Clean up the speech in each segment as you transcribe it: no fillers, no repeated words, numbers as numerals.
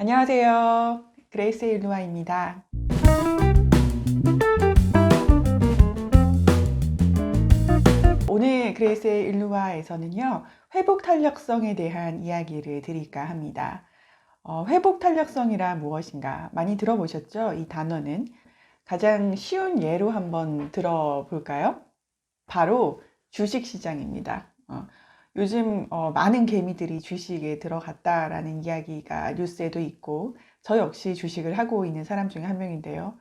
안녕하세요. 그레이스 일루아입니다. 오늘 그레이스의 일루아에서는요, 회복 탄력성에 대한 이야기를 드릴까 합니다. 회복 탄력성이란 무엇인가 많이 들어보셨죠? 이 단어는 가장 쉬운 예로 한번 들어볼까요? 바로 주식 시장입니다. 요즘 많은 개미들이 주식에 들어갔다라는 이야기가 뉴스에도 있고 저 역시 주식을 하고 있는 사람 중에 한 명인데요.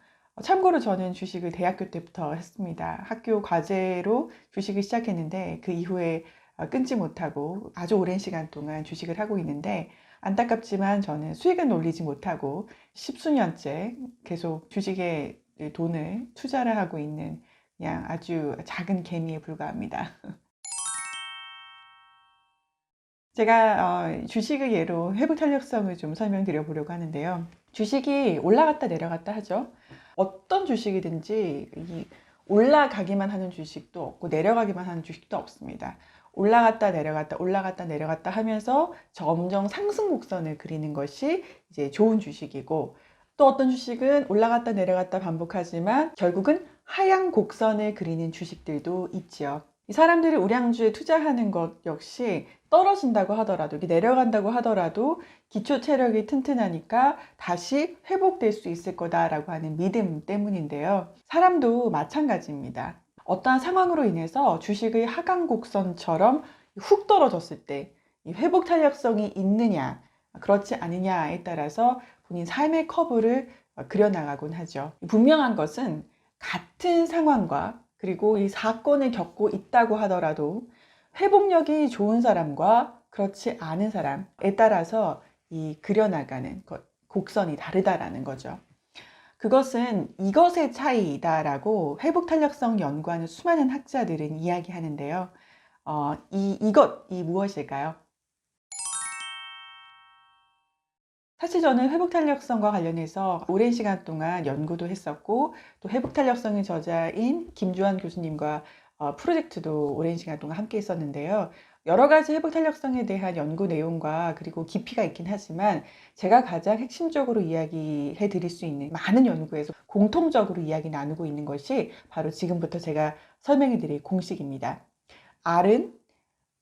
참고로 저는 주식을 대학교 때부터 했습니다. 학교 과제로 주식을 시작했는데 그 이후에 끊지 못하고 아주 오랜 시간 동안 주식을 하고 있는데 안타깝지만 저는 수익은 올리지 못하고 십수년째 계속 주식에 돈을 투자를 하고 있는 그냥 아주 작은 개미에 불과합니다. 제가 주식을 예로 회복 탄력성을 좀 설명드려 보려고 하는데요. 주식이 올라갔다 내려갔다 하죠. 어떤 주식이든지 올라가기만 하는 주식도 없고 내려가기만 하는 주식도 없습니다. 올라갔다 내려갔다 올라갔다 내려갔다 하면서 점점 상승 곡선을 그리는 것이 이제 좋은 주식이고, 또 어떤 주식은 올라갔다 내려갔다 반복하지만 결국은 하향 곡선을 그리는 주식들도 있지요. 이 사람들이 우량주에 투자하는 것 역시 떨어진다고 하더라도, 이게 내려간다고 하더라도 기초 체력이 튼튼하니까 다시 회복될 수 있을 거다라고 하는 믿음 때문인데요. 사람도 마찬가지입니다. 어떠한 상황으로 인해서 주식의 하강 곡선처럼 훅 떨어졌을 때 이 회복 탄력성이 있느냐 그렇지 않느냐에 따라서 본인 삶의 커브를 그려나가곤 하죠. 분명한 것은 같은 상황과 그리고 이 사건을 겪고 있다고 하더라도 회복력이 좋은 사람과 그렇지 않은 사람에 따라서 이 그려나가는 곡선이 다르다라는 거죠. 그것은 이것의 차이다라고 회복 탄력성 연구하는 수많은 학자들은 이야기하는데요. 이것이 무엇일까요? 사실 저는 회복 탄력성과 관련해서 오랜 시간 동안 연구도 했었고, 또 회복 탄력성의 저자인 김주환 교수님과 프로젝트도 오랜 시간 동안 함께 했었는데요. 여러 가지 회복 탄력성에 대한 연구 내용과 그리고 깊이가 있긴 하지만 제가 가장 핵심적으로 이야기해 드릴 수 있는 많은 연구에서 공통적으로 이야기 나누고 있는 것이 바로 지금부터 제가 설명해 드릴 공식입니다. R은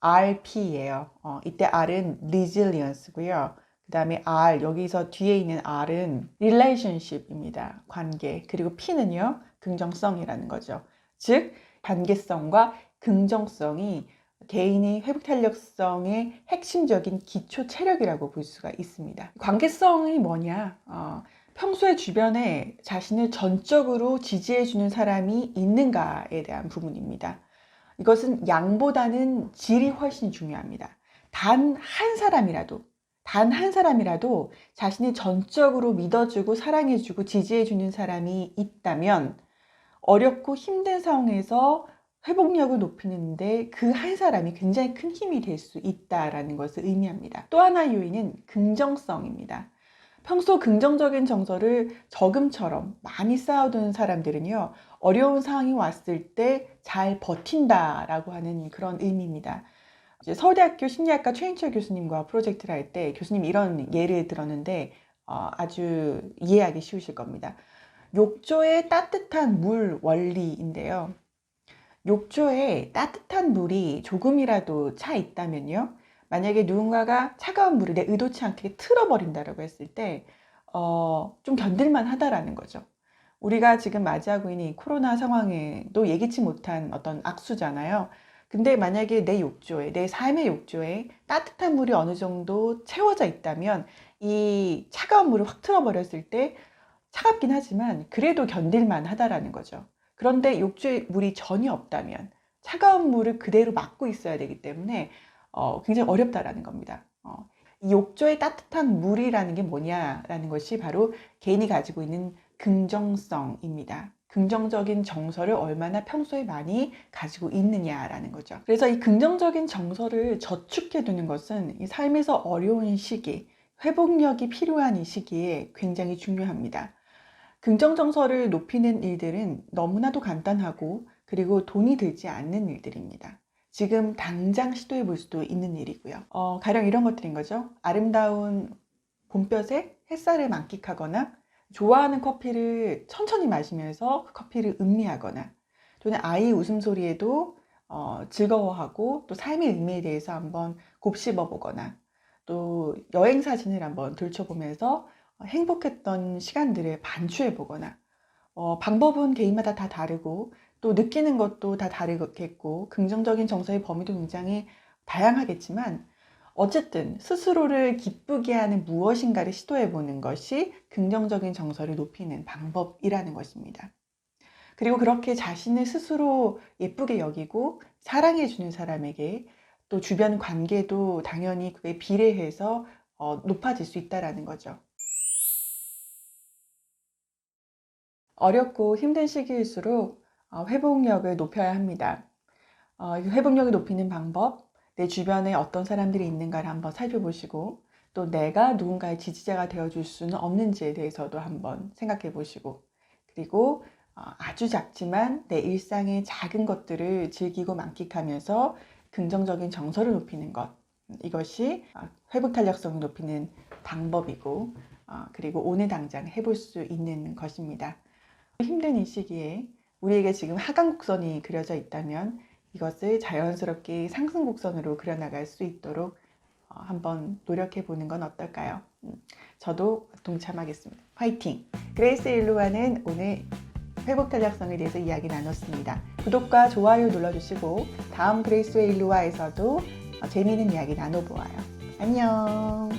RP예요. 이때 R은 resilience고요. 그 다음에 R, 여기서 뒤에 있는 R은 relationship입니다. 관계. 그리고 P는요, 긍정성이라는 거죠. 즉, 관계성과 긍정성이 개인의 회복 탄력성의 핵심적인 기초 체력이라고 볼 수가 있습니다. 관계성이 뭐냐? 평소에 주변에 자신을 전적으로 지지해주는 사람이 있는가에 대한 부분입니다. 이것은 양보다는 질이 훨씬 중요합니다. 단 한 사람이라도 자신이 전적으로 믿어주고 사랑해주고 지지해주는 사람이 있다면 어렵고 힘든 상황에서 회복력을 높이는데 그 한 사람이 굉장히 큰 힘이 될 수 있다는 것을 의미합니다. 또 하나의 요인은 긍정성입니다. 평소 긍정적인 정서를 저금처럼 많이 쌓아두는 사람들은요, 어려운 상황이 왔을 때 잘 버틴다라고 하는 그런 의미입니다. 이제 서울대학교 심리학과 최인철 교수님과 프로젝트를 할 때 교수님이 이런 예를 들었는데 아주 이해하기 쉬우실 겁니다. 욕조의 따뜻한 물 원리인데요. 욕조에 따뜻한 물이 조금이라도 차 있다면요, 만약에 누군가가 차가운 물을 내 의도치 않게 틀어버린다라고 했을 때 좀 견딜만 하다라는 거죠. 우리가 지금 맞이하고 있는 이 코로나 상황에도 예기치 못한 어떤 악수잖아요. 근데 만약에 내 욕조에, 내 삶의 욕조에 따뜻한 물이 어느 정도 채워져 있다면 이 차가운 물을 확 틀어버렸을 때 차갑긴 하지만 그래도 견딜만 하다라는 거죠. 그런데 욕조에 물이 전혀 없다면 차가운 물을 그대로 막고 있어야 되기 때문에 굉장히 어렵다라는 겁니다. 이 욕조의 따뜻한 물이라는 게 뭐냐라는 것이 바로 개인이 가지고 있는 긍정성입니다. 긍정적인 정서를 얼마나 평소에 많이 가지고 있느냐라는 거죠. 그래서 이 긍정적인 정서를 저축해 두는 것은 이 삶에서 어려운 시기, 회복력이 필요한 이 시기에 굉장히 중요합니다. 긍정 정서를 높이는 일들은 너무나도 간단하고 그리고 돈이 들지 않는 일들입니다. 지금 당장 시도해 볼 수도 있는 일이고요. 가령 이런 것들인 거죠. 아름다운 봄볕에 햇살을 만끽하거나 좋아하는 커피를 천천히 마시면서 그 커피를 음미하거나 또는 아이 웃음소리에도 즐거워하고 또 삶의 의미에 대해서 한번 곱씹어 보거나 또 여행 사진을 한번 들춰보면서 행복했던 시간들을 반추해 보거나 방법은 개인마다 다 다르고 또 느끼는 것도 다 다르겠고 긍정적인 정서의 범위도 굉장히 다양하겠지만 어쨌든 스스로를 기쁘게 하는 무엇인가를 시도해 보는 것이 긍정적인 정서를 높이는 방법이라는 것입니다. 그리고 그렇게 자신을 스스로 예쁘게 여기고 사랑해 주는 사람에게 또 주변 관계도 당연히 그에 비례해서 높아질 수 있다라는 거죠. 어렵고 힘든 시기일수록 회복력을 높여야 합니다. 이 회복력을 높이는 방법, 내 주변에 어떤 사람들이 있는가를 한번 살펴보시고 또 내가 누군가의 지지자가 되어줄 수는 없는지에 대해서도 한번 생각해 보시고 그리고 아주 작지만 내 일상의 작은 것들을 즐기고 만끽하면서 긍정적인 정서를 높이는 것, 이것이 회복 탄력성을 높이는 방법이고 그리고 오늘 당장 해볼 수 있는 것입니다. 힘든 이 시기에 우리에게 지금 하강 곡선이 그려져 있다면 이것을 자연스럽게 상승 곡선으로 그려나갈 수 있도록 한번 노력해 보는 건 어떨까요? 저도 동참하겠습니다. 화이팅! 그레이스 일루와는 오늘 회복 탄력성에 대해서 이야기 나눴습니다. 구독과 좋아요 눌러주시고 다음 그레이스의 일루와에서도 재미있는 이야기 나눠보아요. 안녕!